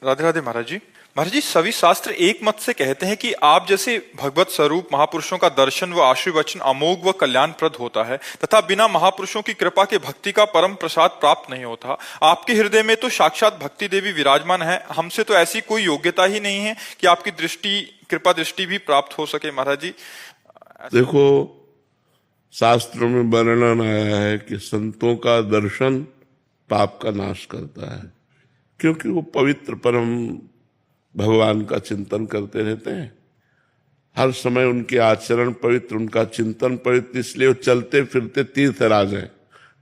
राधे राधे महाराज जी। महाराज जी, सभी शास्त्र एक मत से कहते हैं कि आप जैसे भगवत स्वरूप महापुरुषों का दर्शन व आशीर्वचन अमोघ व कल्याणप्रद होता है तथा बिना महापुरुषों की कृपा के भक्ति का परम प्रसाद प्राप्त नहीं होता। आपके हृदय में तो साक्षात भक्ति देवी विराजमान है, हमसे तो ऐसी कोई योग्यता ही नहीं है कि आपकी दृष्टि, कृपा दृष्टि भी प्राप्त हो सके। महाराज जी देखो, शास्त्रों में वर्णन आया है कि संतों का दर्शन पाप का नाश करता है, क्योंकि वो पवित्र परम भगवान का चिंतन करते रहते हैं। हर समय उनके आचरण पवित्र, उनका चिंतन पवित्र, इसलिए वो चलते फिरते तीर्थराज हैं।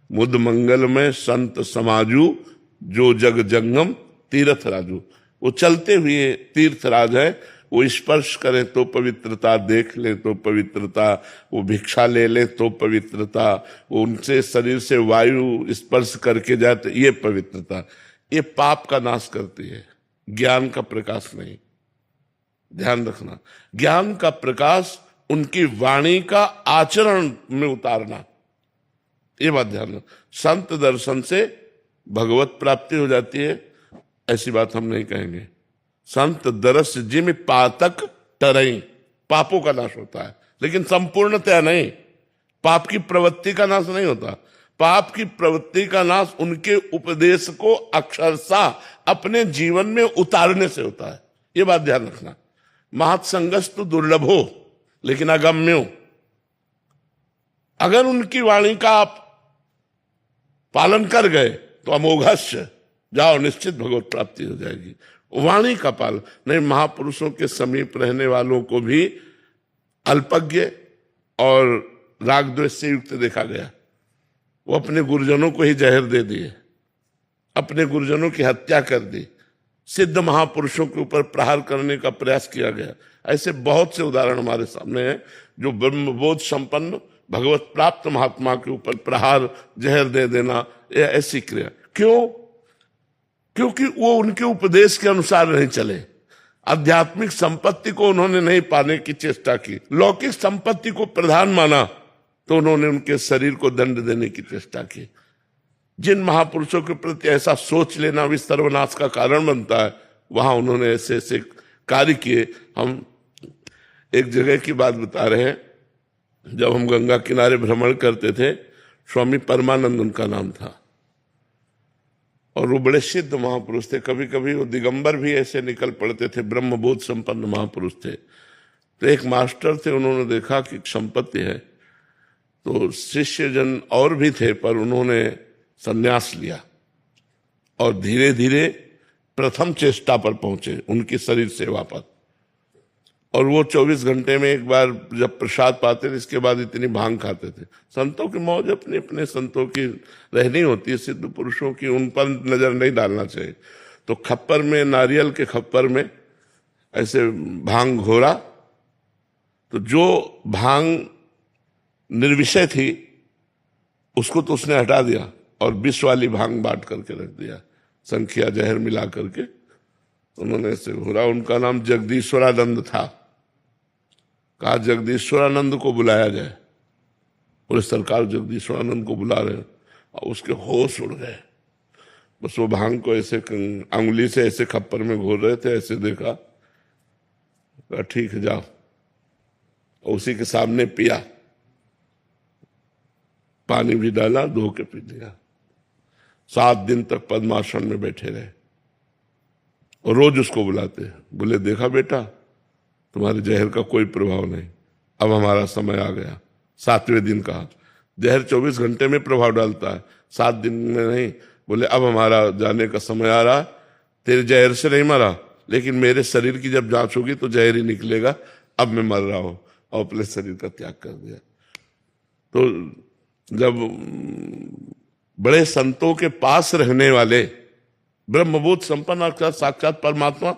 मुद मंगल में संत समाजू, जो जग जंगम तीर्थ राजू। वो चलते हुए तीर्थराज है। वो स्पर्श करें तो पवित्रता, देख ले तो पवित्रता, वो भिक्षा ले ले तो पवित्रता, वो उनसे शरीर से वायु स्पर्श करके जाए तो ये पवित्रता। ये पाप का नाश करती है, ज्ञान का प्रकाश नहीं। ध्यान रखना, ज्ञान का प्रकाश उनकी वाणी का आचरण में उतारना, ये बात ध्यान रखना। संत दर्शन से भगवत प्राप्ति हो जाती है, ऐसी बात हम नहीं कहेंगे। संत दरस जिम पातक टरई, पापों का नाश होता है, लेकिन संपूर्णतया नहीं। पाप की प्रवृत्ति का नाश नहीं होता। पाप की प्रवृत्ति का नाश उनके उपदेश को अक्षरशः अपने जीवन में उतारने से होता है, ये बात ध्यान रखना। महत्संगस्तु दुर्लभो लेकिन अगम्यो। अगर उनकी वाणी का आप पालन कर गए तो अमोघस्य, जाओ निश्चित भगवत प्राप्ति हो जाएगी। वाणी का पालन नहीं। महापुरुषों के समीप रहने वालों को भी अल्पज्ञ और राग द्वेष से युक्त देखा गया। वो अपने गुरुजनों को ही जहर दे दिए, अपने गुरुजनों की हत्या कर दी, सिद्ध महापुरुषों के ऊपर प्रहार करने का प्रयास किया गया। ऐसे बहुत से उदाहरण हमारे सामने हैं, जो ब्रह्मबोध संपन्न भगवत प्राप्त महात्मा के ऊपर प्रहार, जहर दे देना, ये ऐसी क्रिया। क्यों? क्योंकि वो उनके उपदेश के अनुसार नहीं चले। आध्यात्मिक संपत्ति को उन्होंने नहीं पाने की चेष्टा की, लौकिक संपत्ति को प्रधान माना, तो उन्होंने उनके शरीर को दंड देने की चेष्टा की। जिन महापुरुषों के प्रति ऐसा सोच लेना भी सर्वनाश का कारण बनता है, वहां उन्होंने ऐसे ऐसे कार्य किए। हम एक जगह की बात बता रहे हैं, जब हम गंगा किनारे भ्रमण करते थे, स्वामी परमानंद उनका नाम था, और वो बड़े सिद्ध महापुरुष थे। कभी कभी वो दिगंबर भी ऐसे निकल पड़ते थे, ब्रह्मबोध संपन्न महापुरुष थे। तो एक मास्टर थे, उन्होंने देखा कि संपत्ति है, तो शिष्य जन और भी थे, पर उन्होंने संन्यास लिया और धीरे धीरे प्रथम चेष्टा पर पहुंचे उनकी शरीर सेवा पर। और वो 24 घंटे में एक बार जब प्रसाद पाते थे, इसके बाद इतनी भांग खाते थे। संतों की मौज अपने अपने संतों की रहनी होती है, सिद्ध पुरुषों की उन पर नजर नहीं डालना चाहिए। तो खप्पर में, नारियल के खप्पर में ऐसे भांग घोरा, तो जो भांग निर्विषय थी उसको तो उसने हटा दिया और विष वाली भांग बांट करके रख दिया, संखिया जहर मिला करके उन्होंने ऐसे घोरा। उनका नाम जगदीश्वरानंद था। कहा जगदीश्वरानंद को बुलाया जाए, बोले सरकार जगदीश्वरानंद को बुला रहे हैं, और उसके होश उड़ गए। बस वो भांग को ऐसे अंगुली से ऐसे खप्पर में घोर रहे थे, ऐसे देखा, कहा ठीक है जाओ, और उसी के सामने पिया, पानी भी डाला, धो के पी लिया। 7 दिन तक पद्मासन में बैठे रहे, और रोज उसको बुलाते, बोले देखा बेटा, तुम्हारे जहर का कोई प्रभाव नहीं, अब हमारा समय आ गया। 7वें दिन कहा, जहर 24 घंटे में प्रभाव डालता है, 7 दिन में नहीं। बोले अब हमारा जाने का समय आ रहा, तेरे जहर से नहीं मरा, लेकिन मेरे शरीर की जब जांच होगी तो जहर ही निकलेगा, अब मैं मर रहा हूं, और अपने शरीर का त्याग कर दिया। तो जब बड़े संतों के पास रहने वाले, ब्रह्मबोध संपन्न साक्षात परमात्मा,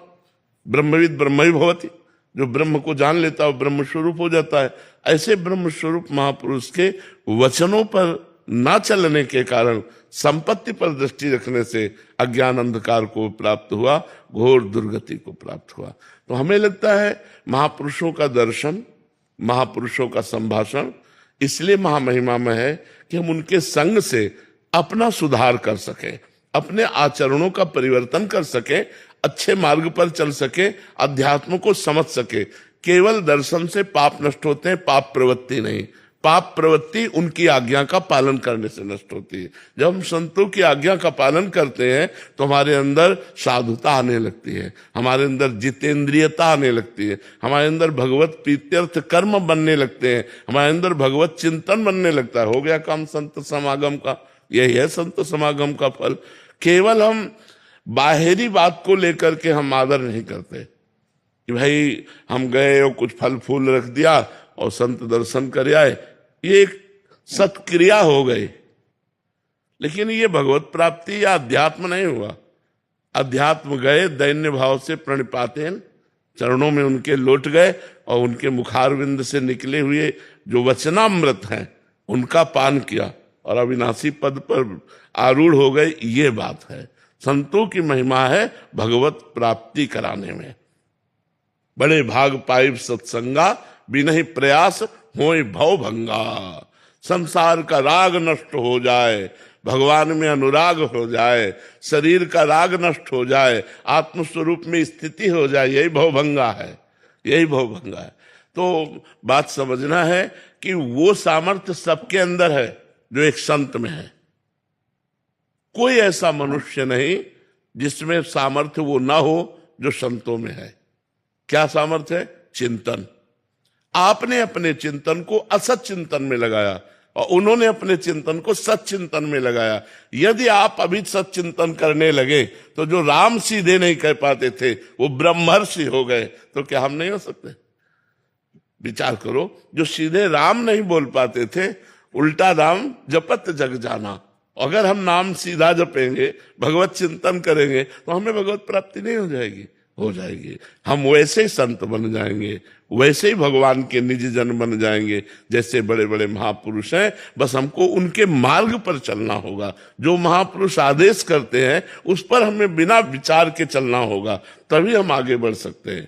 ब्रह्मविद ब्रह्मवि भवति, जो ब्रह्म को जान लेता है वो ब्रह्म स्वरूप हो जाता है। ऐसे ब्रह्म स्वरूप महापुरुष के वचनों पर ना चलने के कारण संपत्ति पर दृष्टि रखने से अज्ञान अंधकार को प्राप्त हुआ, घोर दुर्गति को प्राप्त हुआ। तो हमें लगता है महापुरुषों का दर्शन, महापुरुषों का संभाषण इसलिए महामहिमा में है कि हम उनके संग से अपना सुधार कर सकें, अपने आचरणों का परिवर्तन कर सकें, अच्छे मार्ग पर चल सके, अध्यात्म को समझ सके। केवल दर्शन से पाप नष्ट होते हैं, पाप प्रवृत्ति नहीं। पाप प्रवृत्ति उनकी आज्ञा का पालन करने से नष्ट होती है। जब हम संतों की आज्ञा का पालन करते हैं तो हमारे अंदर साधुता आने लगती है, हमारे अंदर जितेंद्रियता आने लगती है, हमारे अंदर भगवत प्रीत्यर्थ कर्म बनने लगते हैं, हमारे अंदर भगवत चिंतन बनने लगता है। हो गया काम संत समागम का। यही है संत समागम का फल। केवल हम बाहरी बात को लेकर के हम आदर नहीं करते कि भाई हम गए और कुछ फल फूल रख दिया और संत दर्शन कर आए, ये एक सत्क्रिया हो गई, लेकिन ये भगवत प्राप्ति या अध्यात्म नहीं हुआ। अध्यात्म गए दैन्य भाव से प्रणिपातेन, चरणों में उनके लौट गए और उनके मुखारविंद से निकले हुए जो वचनामृत हैं उनका पान किया और अविनाशी पद पर आरूढ़ हो गए। ये बात है, संतों की महिमा है भगवत प्राप्ति कराने में। बड़े भाग पाइब सत्संगा, बिनहि प्रयास होय भव भंगा। संसार का राग नष्ट हो जाए, भगवान में अनुराग हो जाए, शरीर का राग नष्ट हो जाए, आत्मस्वरूप में स्थिति हो जाए, यही भवभंगा है, यही भवभंगा है। तो बात समझना है कि वो सामर्थ्य सबके अंदर है जो एक संत में है। कोई ऐसा मनुष्य नहीं जिसमें सामर्थ्य वो ना हो जो संतों में है। क्या सामर्थ्य है? चिंतन। आपने अपने चिंतन को असत चिंतन में लगाया और उन्होंने अपने चिंतन को सत चिंतन में लगाया। यदि आप अभी सत चिंतन करने लगे तो जो राम सीधे नहीं कह पाते थे वो ब्रह्मर्षि हो गए, तो क्या हम नहीं हो सकते? विचार करो, जो सीधे राम नहीं बोल पाते थे, उल्टा राम जपत जग जाना। अगर हम नाम सीधा जपेंगे, भगवत चिंतन करेंगे, तो हमें भगवत प्राप्ति नहीं हो जाएगी? हो जाएगी। हम वैसे ही संत बन जाएंगे, वैसे ही भगवान के निज जन बन जाएंगे जैसे बड़े बड़े महापुरुष हैं। बस हमको उनके मार्ग पर चलना होगा। जो महापुरुष आदेश करते हैं उस पर हमें बिना विचार के चलना होगा, तभी हम आगे बढ़ सकते हैं।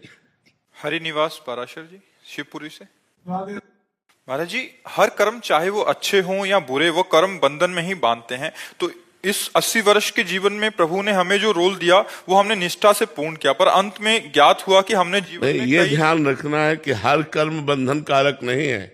हरिनिवास पराशर जी, शिवपुरी से। महाराज जी, हर कर्म चाहे वो अच्छे हों या बुरे, वो कर्म बंधन में ही बांधते हैं। तो इस 80 वर्ष के जीवन में प्रभु ने हमें जो रोल दिया वो हमने निष्ठा से पूर्ण किया, पर अंत में ज्ञात हुआ कि हमने जीवन में ये ध्यान रखना है कि हर कर्म बंधन कारक नहीं है।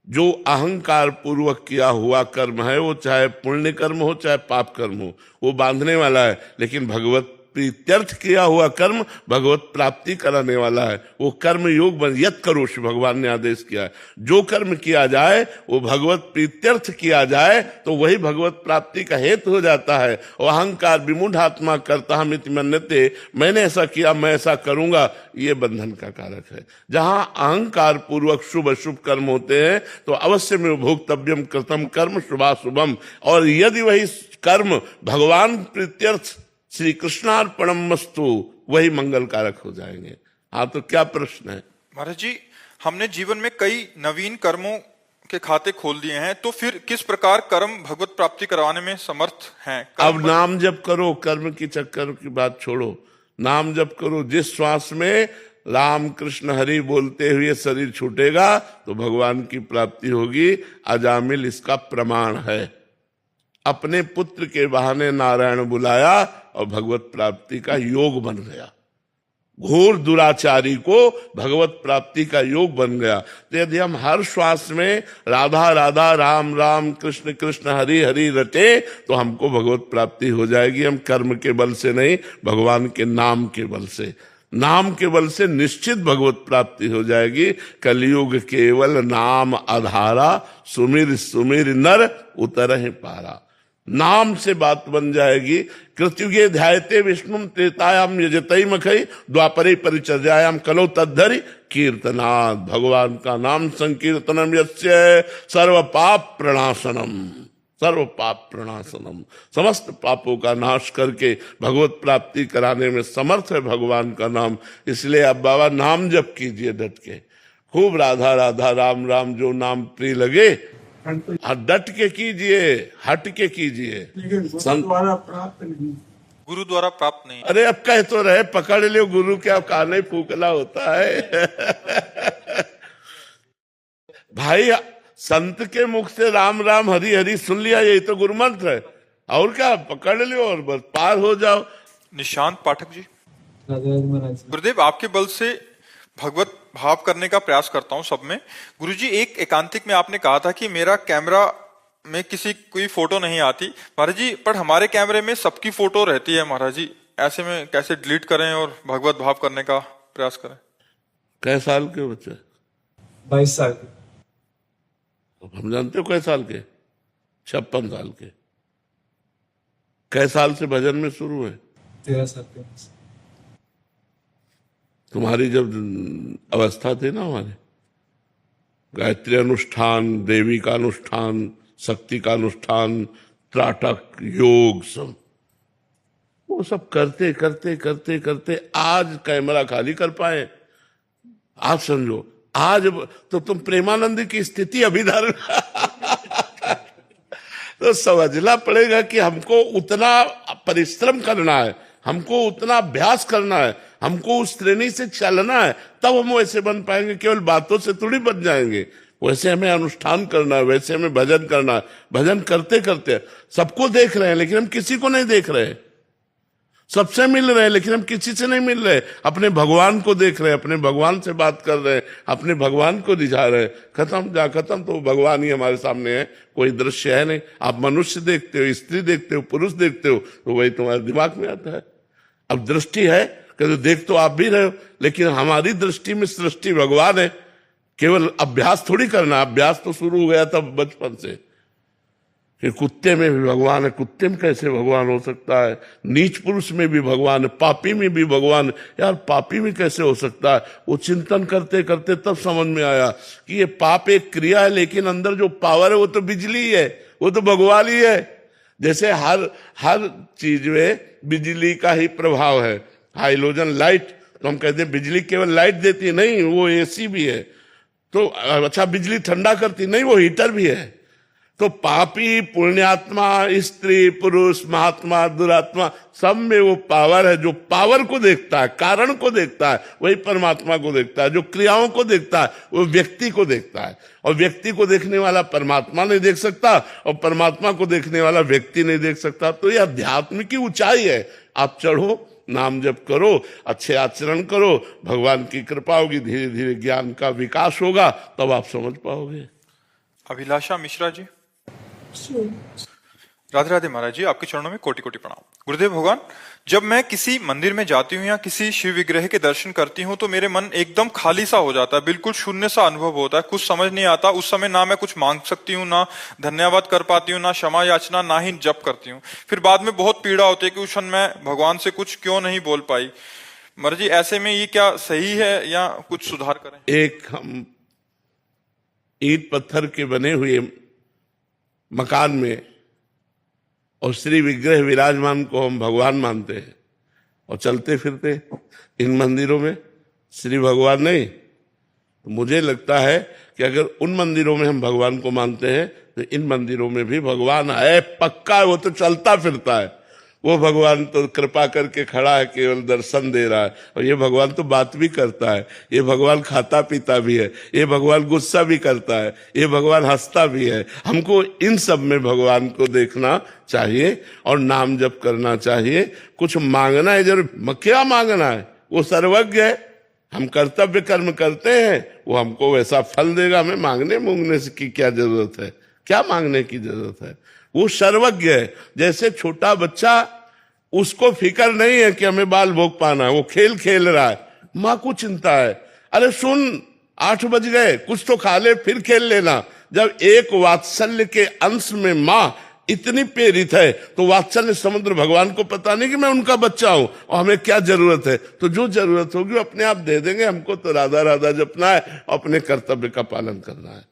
जो अहंकार पूर्वक किया हुआ कर्म है, वो चाहे पुण्य कर्म हो चाहे पाप कर्म हो, वो बांधने वाला है। लेकिन भगवत प्रीत्यर्थ किया हुआ कर्म भगवत प्राप्ति कराने वाला है। वो कर्म योग बन यत करोष, भगवान ने आदेश किया है। जो कर्म किया जाए वो भगवत प्रीत्यर्थ किया जाए तो वही भगवत प्राप्ति का हेतु हो जाता है। और अहंकार विमूढ़ात्मा करता हम इति मन्यते, मैंने ऐसा किया मैं ऐसा करूंगा, ये बंधन का कारक है। जहां अहंकार पूर्वक शुभ अशुभ कर्म होते हैं तो अवश्य में भोक्तव्यम कृतम कर्म शुभाशुभम। और यदि वही कर्म भगवान प्रीत्यर्थ श्री कृष्णार्पणमस्तु, वही मंगल कारक हो जाएंगे। हाँ, तो क्या प्रश्न है? महाराज जी, हमने जीवन में कई नवीन कर्मों के खाते खोल दिए हैं, तो फिर किस प्रकार कर्म भगवत प्राप्ति करवाने में समर्थ हैं? अब नाम जप करो, कर्म की चक्कर की बात छोड़ो, नाम जप करो। जिस श्वास में राम कृष्ण हरि बोलते हुए शरीर छूटेगा तो भगवान की प्राप्ति होगी। अजामिल इसका प्रमाण है। अपने पुत्र के बहाने नारायण बुलाया और भगवत प्राप्ति का योग बन गया। घोर दुराचारी को भगवत प्राप्ति का योग बन गया। तो यदि हम हर श्वास में राधा राधा राम राम कृष्ण कृष्ण हरि हरि रटे तो हमको भगवत प्राप्ति हो जाएगी। हम कर्म के बल से नहीं, भगवान के नाम के बल से, नाम के बल से निश्चित भगवत प्राप्ति हो जाएगी। कलयुग केवल नाम आधारा, सुमिर सुमिर नर उतरहि पारा। नाम से बात बन जाएगी। कृत्युगे ध्यायते विष्णुम त्रेतायाम यजतई मखई द्वापरे परिचर्यायाम कलो तद्धरि कीर्तनात्। भगवान का नाम संकीर्तनम यस्य सर्व पाप प्रणाशनम, सर्व पाप प्रणाशनम। समस्त पापों का नाश करके भगवत प्राप्ति कराने में समर्थ है भगवान का नाम। इसलिए अब बाबा नाम जप कीजिए डट के, खूब राधा राधा राम राम जो नाम प्रिय लगे डट के कीजिए, हट के कीजिए। द्वारा प्राप्त नहीं, गुरु द्वारा प्राप्त नहीं। अरे अब कह तो रहे, पकड़ लो गुरु, क्या काने फूकला होता है। भाई संत के मुख से राम राम हरि हरि सुन लिया, यही तो गुरु मंत्र है। और क्या, पकड़ लो और बस पार हो जाओ। निशांत पाठक जी। राधे महाराज। गुरुदेव, आपके बल से भगवत भाव करने का प्रयास करता हूं सब में। गुरुजी, एक एकांतिक में आपने कहा था कि मेरा कैमरा में किसी कोई फोटो नहीं आती। महाराज जी, पर हमारे कैमरे में सबकी फोटो रहती है महाराज जी, ऐसे में कैसे डिलीट करें और भगवत भाव करने का प्रयास करें? कै साल के बच्चे? 22 साल के। अब हम जानते हो कै साल के? 56 साल के। कै साल से भजन में शुरू है? 13 साल के। तुम्हारी जब अवस्था थी ना, हमारे गायत्री अनुष्ठान, देवी का अनुष्ठान, शक्ति का अनुष्ठान, त्राटक, योग, सब वो सब करते करते करते करते आज कैमरा खाली कर पाए। आप समझो, आज तो तुम प्रेमानंद की स्थिति अभी धारण तो समझना पड़ेगा कि हमको उतना परिश्रम करना है, हमको उतना अभ्यास करना है, हमको उस श्रेणी से चलना है, तब हम वैसे बन पाएंगे। केवल बातों से थोड़ी बन जाएंगे। वैसे हमें अनुष्ठान करना है, वैसे हमें भजन करना है। भजन करते करते सबको देख रहे हैं लेकिन हम किसी को नहीं देख रहे। सबसे मिल रहे हैं लेकिन हम किसी से नहीं मिल रहे। अपने भगवान को देख रहे हैं, अपने भगवान से बात कर रहे हैं, अपने भगवान को रिझा रहे हैं। खत्म तो भगवान ही हमारे सामने है, कोई दृश्य है नहीं। आप मनुष्य देखते हो, स्त्री देखते हो, पुरुष देखते हो, तो वही तुम्हारे दिमाग में आता है। अब दृष्टि है कि देख तो आप भी रहे हो, लेकिन हमारी दृष्टि में सृष्टि भगवान है। केवल अभ्यास थोड़ी करना, अभ्यास तो शुरू हो गया था बचपन से कि कुत्ते में भी भगवान है। कुत्ते में कैसे भगवान हो सकता है? नीच पुरुष में भी भगवान है, पापी में भी भगवान है। यार, पापी में कैसे हो सकता है? वो चिंतन करते करते तब समझ में आया कि ये पाप एक क्रिया है, लेकिन अंदर जो पावर है वो तो बिजली है, वो तो भगवान ही है। जैसे हर चीज में बिजली का ही प्रभाव है। हाइलोजन लाइट, तो हम कहते हैं बिजली केवल लाइट देती है, नहीं, वो एसी भी है। तो अच्छा, बिजली ठंडा करती, नहीं, वो हीटर भी है। तो पापी, पुण्यात्मा, स्त्री, पुरुष, महात्मा, दुरात्मा, सब में वो पावर है। जो पावर को देखता है, कारण को देखता है, वही परमात्मा को देखता है। जो क्रियाओं को देखता है वो व्यक्ति को देखता है, और व्यक्ति को देखने वाला परमात्मा नहीं देख सकता, और परमात्मा को देखने वाला व्यक्ति नहीं देख सकता। तो ये अध्यात्म की ऊंचाई है। आप चढ़ो, नाम जप करो, अच्छे आचरण करो, भगवान की कृपा होगी, धीरे धीरे ज्ञान का विकास होगा, तब आप समझ पाओगे। अभिलाषा मिश्रा जी। राधे राधे महाराज जी, आपके चरणों में कोटि कोटि प्रणाम। गुरुदेव भगवान, जब मैं किसी मंदिर में जाती हूँ या किसी शिव विग्रह के दर्शन करती हूँ तो मेरे मन एकदम खाली सा हो जाता है, बिल्कुल शून्य सा अनुभव होता है। कुछ समझ नहीं आता। उस समय ना मैं कुछ मांग सकती हूँ, ना धन्यवाद कर पाती हूँ, ना क्षमा याचना, ना ही जप करती हूँ। फिर बाद में बहुत पीड़ा होती है कि उस क्षण मैं भगवान से कुछ क्यों नहीं बोल पाई। महाराज जी, ऐसे में ये क्या सही है या कुछ सुधार करें? एक हम ईंट पत्थर के बने हुए मकान में और श्री विग्रह विराजमान को हम भगवान मानते हैं, और चलते फिरते इन मंदिरों में श्री भगवान नहीं। तो मुझे लगता है कि अगर उन मंदिरों में हम भगवान को मानते हैं तो इन मंदिरों में भी भगवान है, पक्का है। वो तो चलता फिरता है, वो भगवान तो कृपा करके खड़ा है, केवल दर्शन दे रहा है। और ये भगवान तो बात भी करता है, ये भगवान खाता पीता भी है, ये भगवान गुस्सा भी करता है, ये भगवान हंसता भी है। हमको इन सब में भगवान को देखना चाहिए और नाम जप करना चाहिए। कुछ मांगना है जरूर, क्या मांगना है? वो सर्वज्ञ है। हम कर्तव्य कर्म करते हैं, वो हमको वैसा फल देगा। हमें मांगने मूंगने की क्या जरूरत है? क्या मांगने की जरूरत है? वो सर्वज्ञ है। जैसे छोटा बच्चा, उसको फिक्र नहीं है कि हमें बाल भोग पाना है, वो खेल खेल रहा है। माँ को चिंता है, अरे सुन 8 बज गए, कुछ तो खा ले, फिर खेल लेना। जब एक वात्सल्य के अंश में माँ इतनी प्रेरित है, तो वात्सल्य समुद्र भगवान को पता नहीं कि मैं उनका बच्चा हूं और हमें क्या जरूरत है। तो जो जरूरत होगी वो अपने आप दे देंगे। हमको तो राधा राधा जपना है, अपने कर्तव्य का पालन करना है।